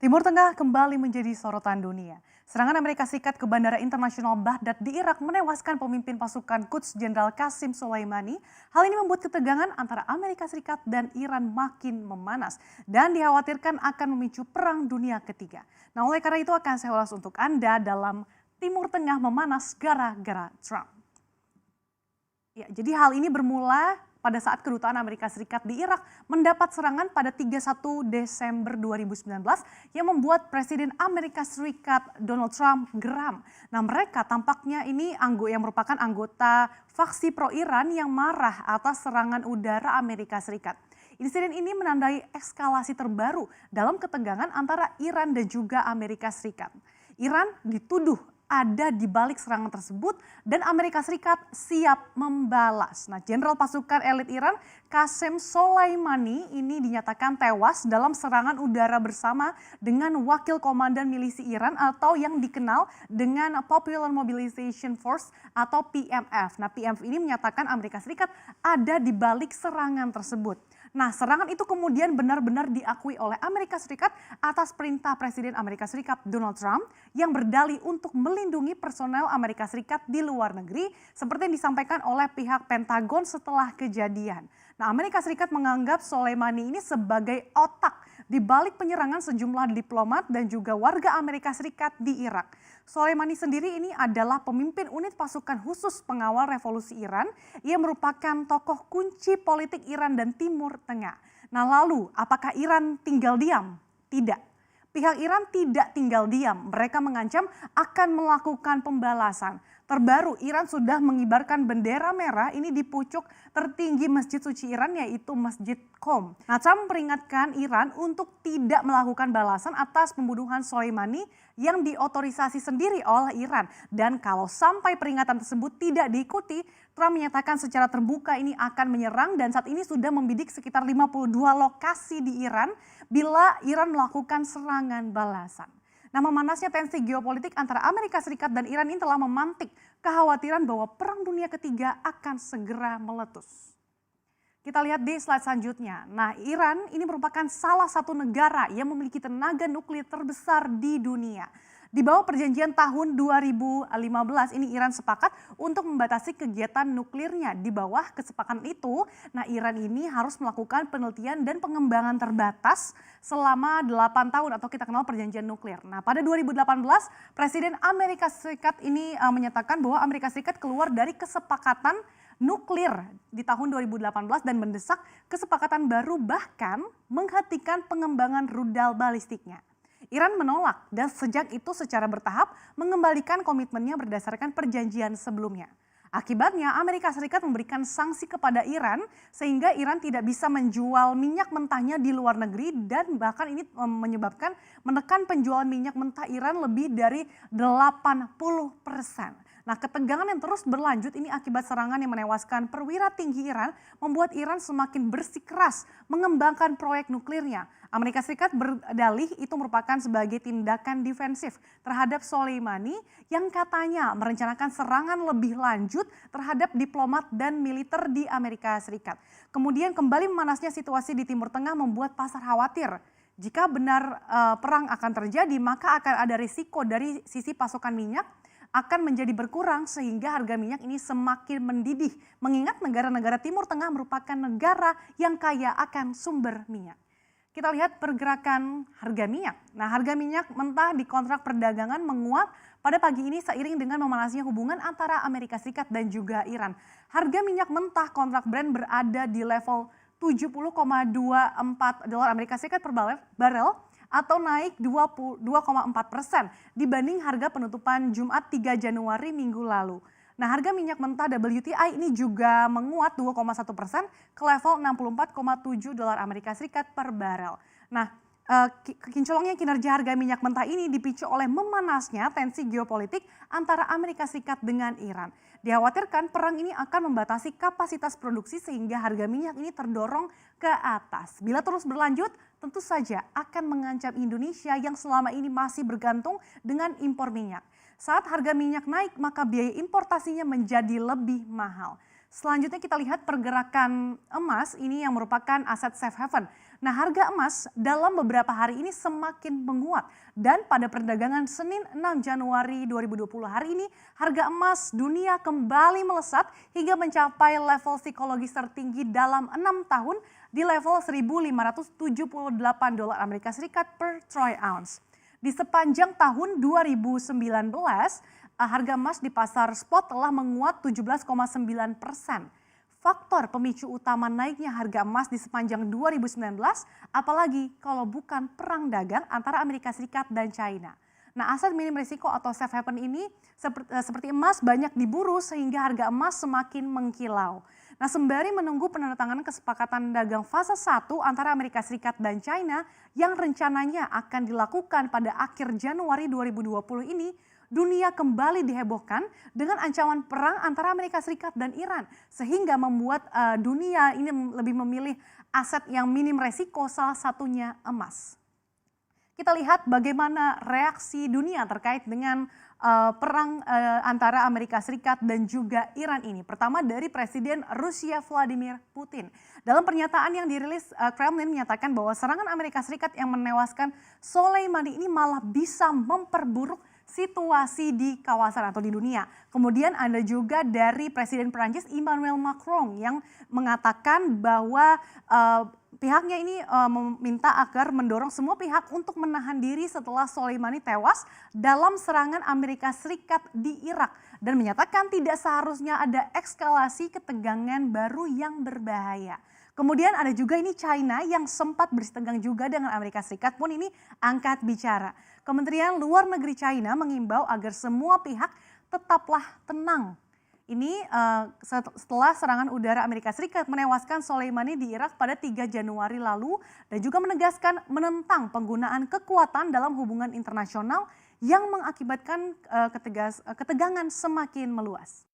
Timur Tengah kembali menjadi sorotan dunia. Serangan Amerika Serikat ke Bandara Internasional Baghdad di Irak menewaskan pemimpin pasukan Quds Jenderal Qasem Soleimani. Hal ini membuat ketegangan antara Amerika Serikat dan Iran makin memanas dan dikhawatirkan akan memicu perang dunia ketiga. Nah, oleh karena itu akan saya ulas untuk Anda dalam Timur Tengah memanas gara-gara Trump. Ya, jadi hal ini bermula pada saat kedutaan Amerika Serikat di Irak mendapat serangan pada 31 Desember 2019 yang membuat Presiden Amerika Serikat Donald Trump geram. Nah, mereka tampaknya ini yang merupakan anggota faksi pro-Iran yang marah atas serangan udara Amerika Serikat. Insiden ini menandai eskalasi terbaru dalam ketegangan antara Iran dan juga Amerika Serikat. Iran dituduh ada di balik serangan tersebut dan Amerika Serikat siap membalas. Nah, Jenderal Pasukan Elit Iran Qasem Soleimani ini dinyatakan tewas dalam serangan udara bersama dengan Wakil Komandan Milisi Iran atau yang dikenal dengan Popular Mobilization Force atau PMF. Nah, PMF ini menyatakan Amerika Serikat ada di balik serangan tersebut. Nah, serangan itu kemudian benar-benar diakui oleh Amerika Serikat atas perintah Presiden Amerika Serikat Donald Trump yang berdalih untuk melindungi personel Amerika Serikat di luar negeri seperti yang disampaikan oleh pihak Pentagon setelah kejadian. Nah, Amerika Serikat menganggap Soleimani ini sebagai otak di balik penyerangan sejumlah diplomat dan juga warga Amerika Serikat di Irak. Soleimani sendiri ini adalah pemimpin unit pasukan khusus pengawal revolusi Iran. Ia merupakan tokoh kunci politik Iran dan Timur Tengah. Nah, lalu apakah Iran tinggal diam? Tidak. Pihak Iran tidak tinggal diam. Mereka mengancam akan melakukan pembalasan. Terbaru, Iran sudah mengibarkan bendera merah ini di pucuk tertinggi Masjid Suci Iran yaitu Masjid Qom. Nah, Trump memperingatkan Iran untuk tidak melakukan balasan atas pembunuhan Soleimani yang diotorisasi sendiri oleh Iran. Dan kalau sampai peringatan tersebut tidak diikuti, Trump menyatakan secara terbuka ini akan menyerang dan saat ini sudah membidik sekitar 52 lokasi di Iran bila Iran melakukan serangan balasan. Nah, memanasnya tensi geopolitik antara Amerika Serikat dan Iran ini telah memantik kekhawatiran bahwa perang dunia ketiga akan segera meletus. Kita lihat di slide selanjutnya. Nah, Iran ini merupakan salah satu negara yang memiliki tenaga nuklir terbesar di dunia. Di bawah perjanjian tahun 2015 ini Iran sepakat untuk membatasi kegiatan nuklirnya. Di bawah kesepakatan itu, nah Iran ini harus melakukan penelitian dan pengembangan terbatas selama 8 tahun atau kita kenal perjanjian nuklir. Nah, pada 2018 Presiden Amerika Serikat ini menyatakan bahwa Amerika Serikat keluar dari kesepakatan nuklir di tahun 2018 dan mendesak kesepakatan baru bahkan menghentikan pengembangan rudal balistiknya. Iran menolak dan sejak itu secara bertahap mengembalikan komitmennya berdasarkan perjanjian sebelumnya. Akibatnya Amerika Serikat memberikan sanksi kepada Iran sehingga Iran tidak bisa menjual minyak mentahnya di luar negeri dan bahkan ini menyebabkan menekan penjualan minyak mentah Iran lebih dari 80%. Nah, ketegangan yang terus berlanjut ini akibat serangan yang menewaskan perwira tinggi Iran membuat Iran semakin bersikeras mengembangkan proyek nuklirnya. Amerika Serikat berdalih itu merupakan sebagai tindakan defensif terhadap Soleimani yang katanya merencanakan serangan lebih lanjut terhadap diplomat dan militer di Amerika Serikat. Kemudian kembali memanasnya situasi di Timur Tengah membuat pasar khawatir. Jika benar perang akan terjadi, maka akan ada risiko dari sisi pasokan minyak akan menjadi berkurang sehingga harga minyak ini semakin mendidih. Mengingat negara-negara Timur Tengah merupakan negara yang kaya akan sumber minyak. Kita lihat pergerakan harga minyak. Nah, harga minyak mentah di kontrak perdagangan menguat pada pagi ini seiring dengan memanasnya hubungan antara Amerika Serikat dan juga Iran. Harga minyak mentah kontrak Brent berada di level 70,24 dolar Amerika Serikat per barel atau naik 2,4% dibanding harga penutupan Jumat 3 Januari minggu lalu. Nah, harga minyak mentah WTI ini juga menguat 2,1% ke level 64,7 dolar Amerika Serikat per barel. Nah, kinclongnya kinerja harga minyak mentah ini dipicu oleh memanasnya tensi geopolitik antara Amerika Serikat dengan Iran. Dikhawatirkan perang ini akan membatasi kapasitas produksi sehingga harga minyak ini terdorong ke atas. Bila terus berlanjut, tentu saja akan mengancam Indonesia yang selama ini masih bergantung dengan impor minyak. Saat harga minyak naik, maka biaya importasinya menjadi lebih mahal. Selanjutnya kita lihat pergerakan emas ini yang merupakan aset safe haven. Nah, harga emas dalam beberapa hari ini semakin menguat dan pada perdagangan Senin 6 Januari 2020 hari ini harga emas dunia kembali melesat hingga mencapai level psikologis tertinggi dalam 6 tahun di level 1.578 dolar Amerika Serikat per troy ounce. Di sepanjang tahun 2019, harga emas di pasar spot telah menguat 17,9%. Faktor pemicu utama naiknya harga emas di sepanjang 2019, apalagi kalau bukan perang dagang antara Amerika Serikat dan China. Nah, aset minim risiko atau safe haven ini seperti emas banyak diburu sehingga harga emas semakin mengkilau. Nah, sembari menunggu penandatanganan kesepakatan dagang fase 1 antara Amerika Serikat dan China yang rencananya akan dilakukan pada akhir Januari 2020 ini, dunia kembali dihebohkan dengan ancaman perang antara Amerika Serikat dan Iran. Sehingga membuat dunia ini lebih memilih aset yang minim resiko, salah satunya emas. Kita lihat bagaimana reaksi dunia terkait dengan perang antara Amerika Serikat dan juga Iran ini. Pertama dari Presiden Rusia Vladimir Putin. Dalam pernyataan yang dirilis Kremlin menyatakan bahwa serangan Amerika Serikat yang menewaskan Soleimani ini malah bisa memperburuk situasi di kawasan atau di dunia. Kemudian ada juga dari Presiden Perancis Emmanuel Macron yang mengatakan bahwa pihaknya ini meminta agar mendorong semua pihak untuk menahan diri setelah Soleimani tewas dalam serangan Amerika Serikat di Irak dan menyatakan tidak seharusnya ada eskalasi ketegangan baru yang berbahaya. Kemudian ada juga ini China yang sempat bersitegang juga dengan Amerika Serikat pun ini angkat bicara. Kementerian Luar Negeri China mengimbau agar semua pihak tetaplah tenang. Ini setelah serangan udara Amerika Serikat menewaskan Soleimani di Irak pada 3 Januari lalu dan juga menegaskan menentang penggunaan kekuatan dalam hubungan internasional yang mengakibatkan ketegangan semakin meluas.